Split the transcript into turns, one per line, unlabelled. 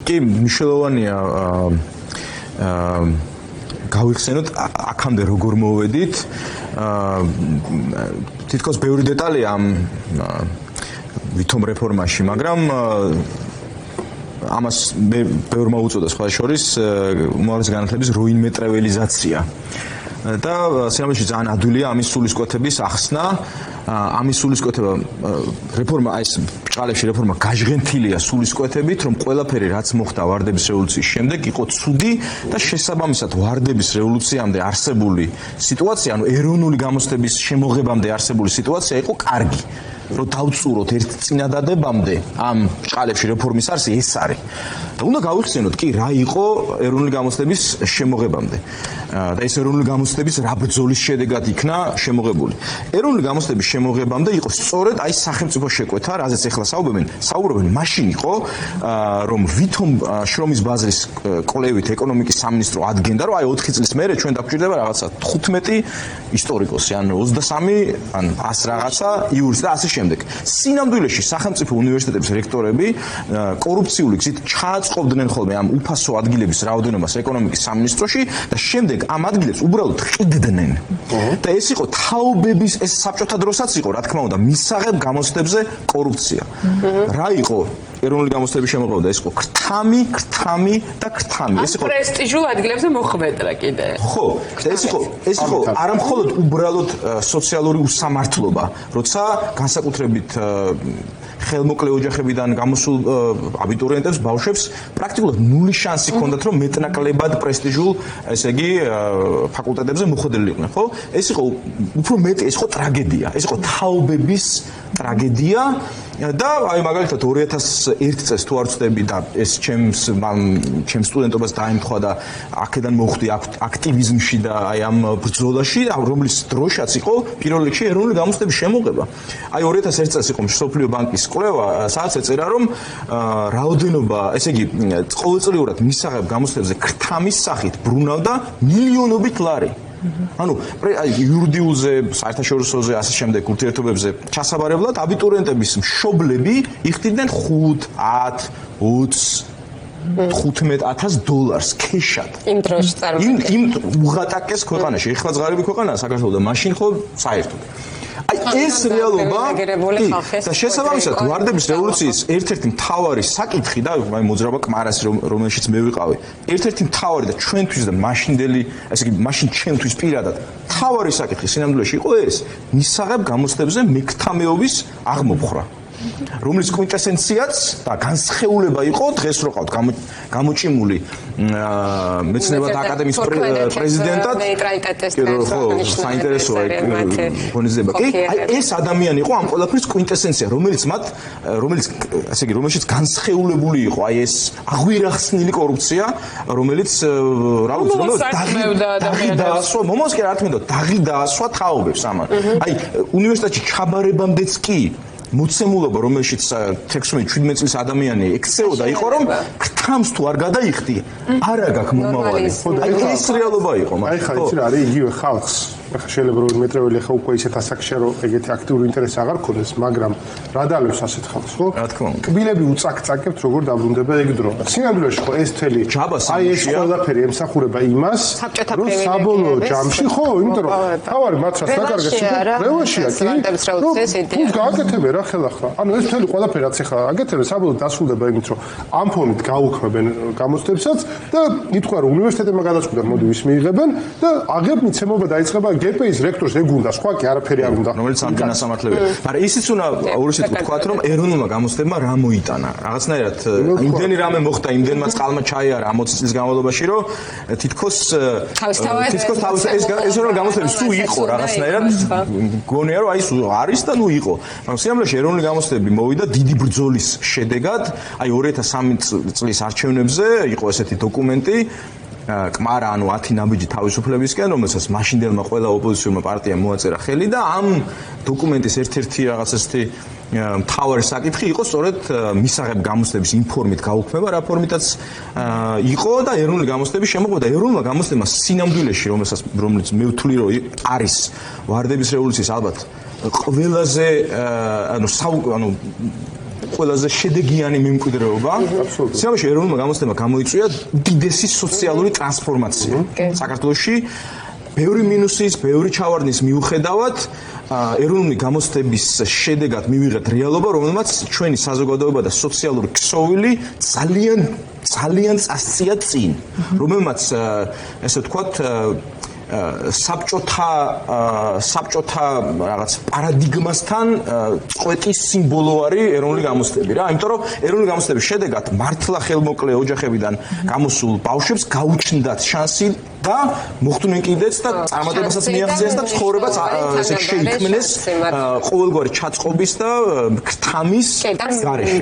კი მნიშვნელოვანია გავიხსენოთ აქამდე როგორ მოვედით თითქოს ბევრი დეტალია ამ ვითომ რეფორმაში, მაგრამ ამას მე ბევრმა უწოდა სხვა შორის უმაღლესი განათლების რუინმეტრეველიზაცია და სიამოვნებაში ძალიან ადვილია ამის სულისკვეთების ახსნა, ამის სულისკვეთება რეფორმა ეს ბრჭყალებში რეფორმა გაჟღენთილია სულისკვეთებით, რომ ყველაფერი რაც მოხდა ვარდების რევოლუციის შემდეგ იყო ცუდი და შესაბამისად ვარდების რევოლუციამდე არსებული სიტუაცია, ანუ ეროვნული გამოცდების შემოღებამდე არსებული სიტუაცია იყო კარგი. Რომ დავწუროთ ერთ წინადადებამდე ამ ბრჭყალებში რეფორმის არსი ეს არის. და უნდა გავიხსენოთ კი რა იყო ეროვნული გამოცდების შემოღებამდე. და ეს ეროვნული გამოცდების რა ბრძოლის შედეგად იქნა შემოღებული. ეროვნული გამოცდების შემოღებამდე იყო სწორედ აი სახელმწიფო შეკვეთა, რაზეც ახლა საუბრობენ, მაშინ იყო რომ ვითომ შრომის ბაზრის კვლევით ეკონომიკის სამინისტრო ადგენდა, რომ აი 4 წლის მერე ჩვენ დაგჭირდება რაღაცა 15 ისტორიკოსი, ან 23, ან 100 რაღაცა იურისტი და ასე შემდეგ. სინამდვილეში სახელმწიფო უნივერსიტეტების რექტორები კორუფციული გზით ჩააწყობდნენ ხოლმე ამ უფასო ადგილების რაოდენობას ეკონომიკის სამინისტროში და შემდეგ ამ ადგილებს უბრალოდ ყიდდნენ. და ეს იყო თაობების ეს საბჭოთა დროსაც იყო, რა თქმა უნდა, მისაღებ გამოცდებზე კორუფცია. რა იყო ეროვნული გამოცდების შემოღება და ეს იყო ქრთამი და ქრთამი.
ეს იყო პრესტიჟულ ადგილებზე მოხვედრა კიდე.
ხო, ეს იყო არა მხოლოდ უბრალოდ სოციალური უსამართლობა, როცა განსაკუთრებით ხელმოკლე ოჯახებიდან გამოსულ აბიტურიენტებს, ბავშვებს პრაქტიკულად ნული შანსი ჰქონდათ, რომ მეტნაკლებად პრესტიჟულ, ესე იგი, ფაკულტეტებზე მოხვედრილიყვნენ, ხო? ეს იყო უფრო მეტი, ეს იყო ტრაგედია, ეს იყო თაობების ტრაგედია და აი მაგალითად 2001 წელს თუ არ ვცდები და ეს ჩემს სტუდენტობას დაემთხვა და აქედან მოვხვდი აქტივიზმში და აი ამ ბრძოლაში, რომლის დროშაც იყო პირველ რიგში ეროვნული გამოცდების შემოღება. აი 2001 წელს იყო მსოფლიო ბანკის კვლევა, სადაც ეწერა რომ რაოდენობა, ესე იგი, ყოველწლიურად მისაღებ გამოცდებზე ქრთამის სახით ბრუნავდა მილიონობით ლარი. ანუ იურიდიულზე, საერთაშორისოზე, ასე შემდეგ ურთიერთობებზე ჩასაბარებლად აბიტურიენტების მშობლები იხდიდნენ 5, 10, 20 $15,000 ქეშად.
იმ დროში წარმოიდგინე.
იმ უღატაკეს ქვეყანაში, ეხლა ზღარიბი ქვეყანაა საქართველო და მაშინ ხო საერთოდ. აი ეს რეალობა და შესაბამისად ვარდების რევოლუციის ერთ-ერთი მთავარი საკითხი და აი მოძრაობა კმარას რომელშიც მე ვიყავი, ერთ-ერთი მთავარი და ჩვენთვის და მაშინდელი, ასე იგი, მაშინ ჩემთვის პირადად მთავარი საკითხი სინამდვილეში იყო ეს, მისაღებ გამოცდებზე მექთამეობის აღმოფხვრა. რომლის კვინტესენციაც და განსხეულება იყო დღეს რო ყავთ გამოჭიმული მეცნიერებათა აკადემიის პრეზიდენტად ხო საინტერესოა ღონისძიება კი აი ეს ადამიანი იყო ამ ყველაფრის კვინტესენცია რომელიც ასე იგი რომელშიც განსხეულებული იყო აი ეს აღვირახსნილი კორუფცია რომელიც რა ვიცი დაღი დაასვა მომოს კი რა თქმა უნდა დაღი დაასვა თაობებს ამან აი უნივერსიტეტში ჩაბარებამდეც კი მოცემულობა რომელშიც 16-17 წლის ადამიანი ექცეოდა იყო რომ ქრთამს თუ არ გადაიხდი არა გაქვს მომავალი აი ეს რეალობა იყო მაგრამ
აი ხა იცი რა არის იგივე ხალხს ახლა შეიძლება რომ მეტრეველი ხა უკვე ისეთ ასაკშია რომ ეგეთი აქტიური ინტერესი აღარ ქონდეს მაგრამ რა დალევს ასეთ ხალხს ხო
რა თქმა უნდა
კბილები უწაკ-წაკებთ როგორ დაბრუნდება ეგ დრო სინამდვილეში ხო ეს თელი აი ეს ყველაფერი ემსახურება იმას რომ საბოლოო ჯამში ხო იმიტომ რომ თავარი მათ რას დაკარგეს რევოლუცია კი გააკეთებენ რა ხელახლა ანუ ეს თელი ყველაფერი რაც ახლა აკეთებენ საბოლოოდ დასრულდება იმით რომ ამ ფონით გაუქმებენ გამოცდებსაც და ითქვა რომ უნივერსიტეტებმა გადაწყვიტა მოდი ვის მიიღებენ და აღებ მიცემობა დაიწყება გპ-ის რექტორს ეგ უნდა სხვა კი არაფერი არ უნდა
რომელიც ამდენ ასამართლებია მაგრამ ისიც უნდა ორი სიტყვით ვთქვათ რომ ეროვნულმა გამოცდებმა რა მოიტანა რაღაცნაირად იმდენი რამე მოხდა იმდენმა წყალმა ჩაიარა 60 წლის განმავლობაში რომ თითქოს ეს ეროვნული გამოცდები სულ იყო რაღაცნაირად გონია რომ აი სულ არის და ნუ იყო მაგრამ სიამოვნებაში ეროვნული გამოცდები მოვიდა დიდი ბრძოლის შედეგად აი 2003 წლის არჩევნებზე იყო ესეთი დოკუმენტი კმარა ანუ 10 ნაბიჯი თავისუფლებისკენ რომელსაც მაშინდელმა ყველა ოპოზიციურმა პარტიამ მოაწერა ხელი და ამ დოკუმენტის ერთ-ერთი რაღაც ესეთი მთავარი საკითხი იყო სწორედ მისაღებ გამოცდების ინფორმით გაუქმება რა ფორმითაც იყო და ეროვნული გამოცდების შემოღება და ეროვნულმა გამოცდებმა სინამდვილეში რომელიც მე ვთვლი რომ არის ვარდების რევოლუციის ალბათ ყველაზე ანუ ყველაზე შედეგიანი მემკვიდრეობა. სიამოვნებაში ეროვნულმა გამოცდებამ გამოიწვია უდიდესი სოციალური ტრანსფორმაცია საქართველოში. ბევრი მინუსის, ბევრი ჩავარდნის მიუხედავად ეროვნული გამოცდების შედეგად მივიღეთ რეალობა, რომელმაც ჩვენი საზოგადოება და სოციალური ქსოვილი ძალიან წასწია წინ, რომელმაც ესე ვთქვათ საბჭოთა რაღაც პარადიგმასთან წყვეტის სიმბოლო არის ეროვნული გამოცდები რა, იმიტომ რომ ეროვნული გამოცდების შედეგად მართლა ხელმოკლე ოჯახებიდან გამოსულ ბავშვებს გაუჩნდათ შანსი და მოხდნენ კიდეც და წარმატებასაც მიაღწიეს და ცხოვრებაც ესე შეიქმნეს ყოველგვარი ჩაწყობის და ქრთამის გარეშე.